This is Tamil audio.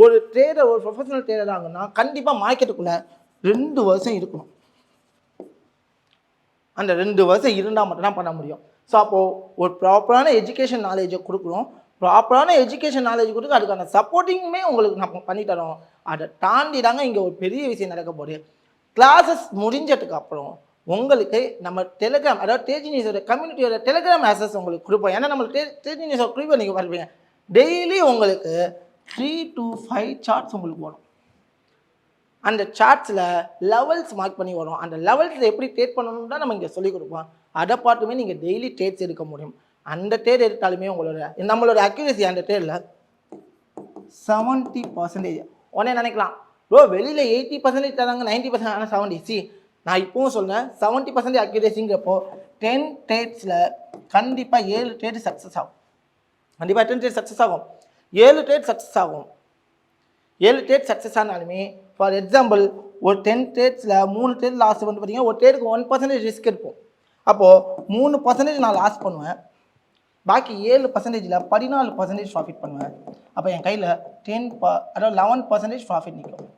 ஒரு ட்ரேடர் ஒரு ப்ரொஃபஷனல் ட்ரேடர் ஆகுன்னா கண்டிப்பாக மார்க்கெட்டுக்குள்ளே 2 வருஷம் இருக்கணும். அந்த 2 வருஷம் இருந்தால் மட்டும்தான் பண்ண முடியும். ஸோ அப்போது ஒரு ப்ராப்பரான எஜுகேஷன் நாலேஜை கொடுக்குறோம். ப்ராப்பரான எஜுகேஷன் நாலேஜ் கொடுத்து அதுக்கான சப்போர்ட்டிங்குமே உங்களுக்கு நம்ம பண்ணித்தரோம். அதை தாண்டி தாங்க இங்கே ஒரு பெரிய விஷயம் நடக்க போகுது. கிளாஸஸ் முடிஞ்சதுக்கு அப்புறம் உங்களுக்கு நம்ம டெலிகிராம், அதாவது தேஜி நியூஸோட கம்யூனிட்டியோட டெலிகிராம் ஆக்சஸ் உங்களுக்கு கொடுப்போம். ஏன்னா நம்ம தேஜி நியூஸோட குறிப்பை நீங்கள் பார்ப்பீங்க. டெய்லி உங்களுக்கு 3 to 5 சார்ட்ஸ் உங்களுக்கு வரும். அந்த சார்ட்ஸில் லெவல்ஸ் மார்க் பண்ணி வரும். அந்த லெவல்ஸில் எப்படி ட்ரேட் பண்ணணும்னு தான் நம்ம இங்கே சொல்லிக் கொடுப்போம். அதை பார்த்துமே நீங்கள் டெய்லி ட்ரேட்ஸ் எடுக்க முடியும். அந்த ட்ரேட் எடுத்தாலுமே நம்மளோட அக்யூரசி அந்த ட்ரேடில் 70%. உடனே நினைக்கலாம், ப்ரோ வெளியில் 80% தராங்க, 90%, ஆனால் 70. நான் இப்போவும் சொல்கிறேன் 70% அக்யூரேசிங்கிறப்போ 10 ட்ரேட்ஸில் கண்டிப்பாக 7 ட்ரேட் சக்ஸஸ் ஆகும். கண்டிப்பாக 10 ட்ரேட் சக்ஸஸ் ஆகும், 7 ட்ரேட் சக்ஸஸ் ஆகும். 7 ட்ரேட் சக்ஸஸ் ஆனாலுமே ஃபார் எக்ஸாம்பிள் ஒரு 10 ட்ரேட்ஸில் 3 ட்ரேட் லாஸ் வந்து பார்த்தீங்கன்னா ஒரு ட்ரேடுக்கு 1% ரிஸ்க் எடுப்போம். அப்போது 3% நான் லாஸ் பண்ணுவேன், பாக்கி 7%ல் 14% ப்ராஃபிட் பண்ணுவேன். அப்போ என் கையில் 11% ப்ராஃபிட் நிற்கும்.